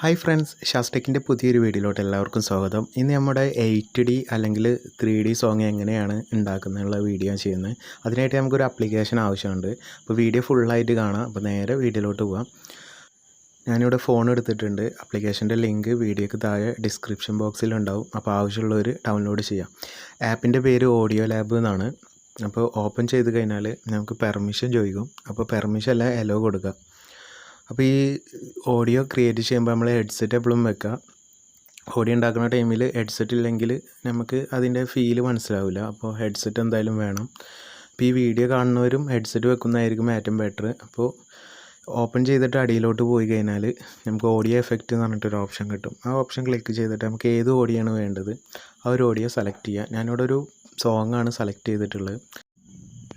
Hi friends, ഷാസ്ടെക്കിൻ്റെ പുതിയൊരു വീഡിയോയിലോട്ട് എല്ലാവർക്കും സ്വാഗതം. ഇന്ന് നമ്മുടെ 8D അല്ലെങ്കിൽ 3D സോങ് എങ്ങനെയാണ് ഉണ്ടാക്കുന്നതിനുള്ള വീഡിയോ ചെയ്യുന്നത്. അതിനായിട്ട് നമുക്കൊരു ആപ്ലിക്കേഷൻ ആവശ്യമുണ്ട്. അപ്പോൾ വീഡിയോ ഫുള്ളായിട്ട് കാണാം. അപ്പോൾ നേരെ വീഡിയോയിലോട്ട് പോകാം. ഞാനിവിടെ ഫോൺ എടുത്തിട്ടുണ്ട്. ആപ്ലിക്കേഷൻ്റെ ലിങ്ക് വീഡിയോയ്ക്ക് താഴെ ഡിസ്ക്രിപ്ഷൻ ബോക്സിലുണ്ടാവും. അപ്പോൾ ആവശ്യമുള്ളവർ ഡൗൺലോഡ് ചെയ്യാം. ആപ്പിൻ്റെ പേര് ഓഡിയോ ലാബ് എന്നാണ്. അപ്പോൾ ഓപ്പൺ ചെയ്ത് കഴിഞ്ഞാൽ നമുക്ക് പെർമിഷൻ ചോദിക്കും. അപ്പോൾ പെർമിഷൻ അല്ല എലോ കൊടുക്കുക. അപ്പോൾ ഈ ഓഡിയോ ക്രിയേറ്റ് ചെയ്യുമ്പോൾ നമ്മൾ ഹെഡ്സെറ്റ് എപ്പോഴും വെക്കുക. ഓഡിയോ ഉണ്ടാക്കുന്ന ടൈമിൽ ഹെഡ്സെറ്റ് ഇല്ലെങ്കിൽ നമുക്ക് അതിൻ്റെ ഫീല് മനസ്സിലാവില്ല. അപ്പോൾ ഹെഡ്സെറ്റ് എന്തായാലും വേണം. അപ്പോൾ ഈ വീഡിയോ കാണുന്നവരും ഹെഡ്സെറ്റ് വെക്കുന്നതായിരിക്കും ഏറ്റവും ബെറ്റർ. അപ്പോൾ ഓപ്പൺ ചെയ്തിട്ട് അടിയിലോട്ട് പോയി കഴിഞ്ഞാൽ നമുക്ക് ഓഡിയോ എഫക്റ്റ് എന്ന് പറഞ്ഞിട്ടൊരു ഓപ്ഷൻ കിട്ടും. ആ ഓപ്ഷൻ ക്ലിക്ക് ചെയ്തിട്ട് നമുക്ക് ഏത് ഓഡിയോ ആണ് വേണ്ടത് ആ ഒരു ഓഡിയോ സെലക്ട് ചെയ്യുക. ഞാനിവിടെ ഒരു സോങ്ങാണ് സെലക്ട് ചെയ്തിട്ടുള്ളത്.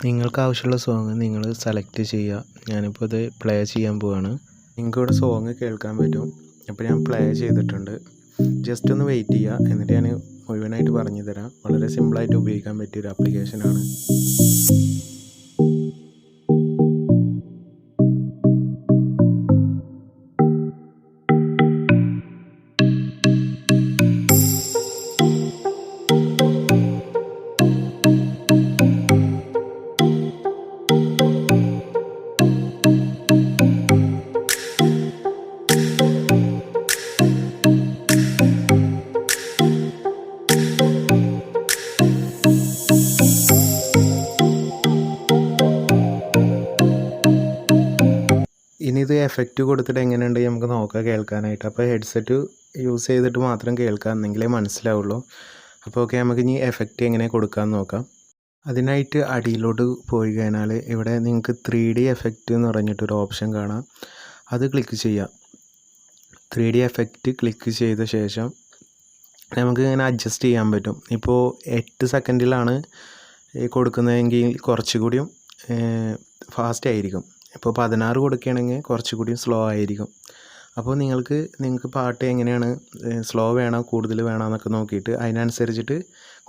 നിങ്ങൾക്ക് ആവശ്യമുള്ള സോങ് നിങ്ങൾ സെലക്ട് ചെയ്യുക. ഞാനിപ്പോൾ ഇത് പ്ലേ ചെയ്യാൻ പോവാണ്. നിങ്ങൾക്ക് ഇവിടെ സോങ് കേൾക്കാൻ പറ്റും. അപ്പോൾ ഞാൻ പ്ലേ ചെയ്തിട്ടുണ്ട്. ജസ്റ്റ് ഒന്ന് വെയിറ്റ് ചെയ്യുക, എന്നിട്ട് ഞാൻ മുഴുവനായിട്ട് പറഞ്ഞു തരാം. വളരെ സിമ്പിളായിട്ട് ഉപയോഗിക്കാൻ പറ്റിയൊരു ആപ്ലിക്കേഷനാണ്. ഇനി ഇത് എഫക്റ്റ് കൊടുത്തിട്ട് എങ്ങനെയുണ്ട് നമുക്ക് നോക്കാം കേൾക്കാനായിട്ട്. അപ്പോൾ ഹെഡ്സെറ്റ് യൂസ് ചെയ്തിട്ട് മാത്രം കേൾക്കാം, എന്നെങ്കിലേ മനസ്സിലാവുള്ളൂ. അപ്പോൾ ഓക്കെ, നമുക്ക് ഇനി എഫക്റ്റ് എങ്ങനെ കൊടുക്കാമെന്ന് നോക്കാം. അതിനായിട്ട് അടിയിലോട്ട് പോയി കഴിഞ്ഞാൽ ഇവിടെ നിങ്ങൾക്ക് 3D എഫക്റ്റ് എന്ന് പറഞ്ഞിട്ടൊരു ഓപ്ഷൻ കാണാം. അത് ക്ലിക്ക് ചെയ്യാം. 3D എഫക്റ്റ് ക്ലിക്ക് ചെയ്ത ശേഷം നമുക്ക് ഇങ്ങനെ അഡ്ജസ്റ്റ് ചെയ്യാൻ പറ്റും. ഇപ്പോൾ 8 സെക്കൻഡിലാണ് കൊടുക്കുന്നതെങ്കിൽ കുറച്ചുകൂടിയും ഫാസ്റ്റ് ആയിരിക്കും. ഇപ്പോൾ 16 കൊടുക്കുകയാണെങ്കിൽ കുറച്ചുകൂടിയും സ്ലോ ആയിരിക്കും. അപ്പോൾ നിങ്ങൾക്ക് പാട്ട് എങ്ങനെയാണ്, സ്ലോ വേണോ കൂടുതൽ വേണോ എന്നൊക്കെ നോക്കിയിട്ട് അതിനനുസരിച്ചിട്ട്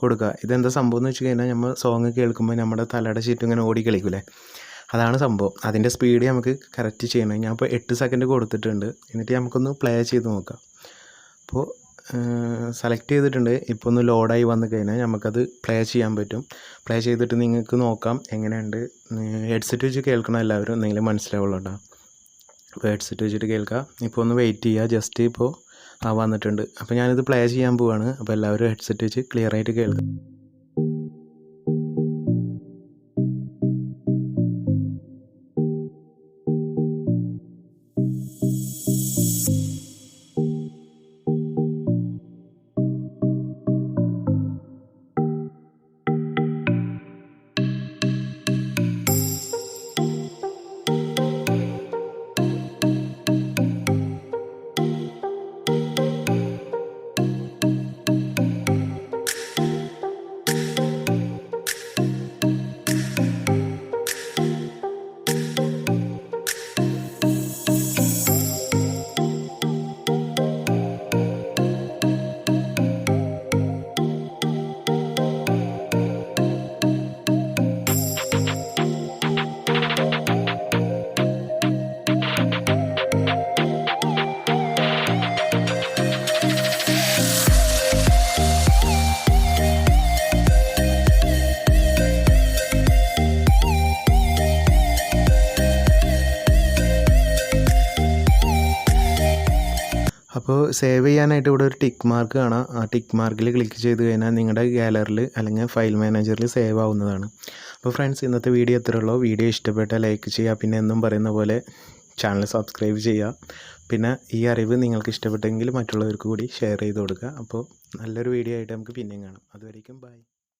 കൊടുക്കുക. ഇതെന്താ സംഭവം എന്ന് വെച്ച് കഴിഞ്ഞാൽ നമ്മൾ സോങ് കേൾക്കുമ്പോൾ നമ്മുടെ തലയുടെ ചുറ്റും ഇങ്ങനെ ഓടി കളിക്കില്ലേ, അതാണ് സംഭവം. അതിൻ്റെ സ്പീഡ് നമുക്ക് കറക്റ്റ് ചെയ്യണം. ഞാൻ ഇപ്പോൾ 8 സെക്കൻഡ് കൊടുത്തിട്ടുണ്ട്. എന്നിട്ട് നമുക്കൊന്ന് പ്ലേ ചെയ്ത് നോക്കാം. അപ്പോൾ സെലക്ട് ചെയ്തിട്ടുണ്ട്. ഇപ്പോൾ ഒന്ന് ലോഡായി വന്നു കഴിഞ്ഞാൽ നമുക്കത് പ്ലേ ചെയ്യാൻ പറ്റും. പ്ലേ ചെയ്തിട്ട് നിങ്ങൾക്ക് നോക്കാം എങ്ങനെയുണ്ട്. ഹെഡ്സെറ്റ് വെച്ച് കേൾക്കണം എല്ലാവരും, എന്തെങ്കിലും മനസ്സിലാവുള്ളൂ കേട്ടോ. അപ്പോൾ ഹെഡ്സെറ്റ് വെച്ചിട്ട് കേൾക്കാം. ഇപ്പോൾ ഒന്ന് വെയിറ്റ് ചെയ്യുക. ജസ്റ്റ് ഇപ്പോൾ വന്നിട്ടുണ്ട്. അപ്പോൾ ഞാനിത് പ്ലേ ചെയ്യാൻ പോവാണ്. അപ്പോൾ എല്ലാവരും ഹെഡ്സെറ്റ് വെച്ച് ക്ലിയറായിട്ട് കേൾക്കാം. അപ്പോൾ സേവ് ചെയ്യാനായിട്ട് ഇവിടെ ഒരു ടിക്ക് മാർക്ക് കാണാം. ആ ടിക്ക് മാർക്കിൽ ക്ലിക്ക് ചെയ്ത് കഴിഞ്ഞാൽ നിങ്ങളുടെ ഗാലറിയിൽ അല്ലെങ്കിൽ ഫയൽ മാനേജറിൽ സേവ് ആവുന്നതാണ്. അപ്പോൾ ഫ്രണ്ട്സ്, ഇന്നത്തെ വീഡിയോ ഇത്രയേ ഉള്ളൂ. വീഡിയോ ഇഷ്ടപ്പെട്ടാൽ ലൈക്ക് ചെയ്യുക. പിന്നെ എന്നും പറയുന്ന പോലെ ചാനൽ സബ്സ്ക്രൈബ് ചെയ്യുക. പിന്നെ ഈ അറിവ് നിങ്ങൾക്ക് ഇഷ്ടപ്പെട്ടെങ്കിൽ മറ്റുള്ളവർക്ക് കൂടി ഷെയർ ചെയ്ത് കൊടുക്കുക. അപ്പോൾ നല്ലൊരു വീഡിയോ ആയിട്ട് നമുക്ക് പിന്നെയും കാണാം. അതുവരേക്കും ബൈ.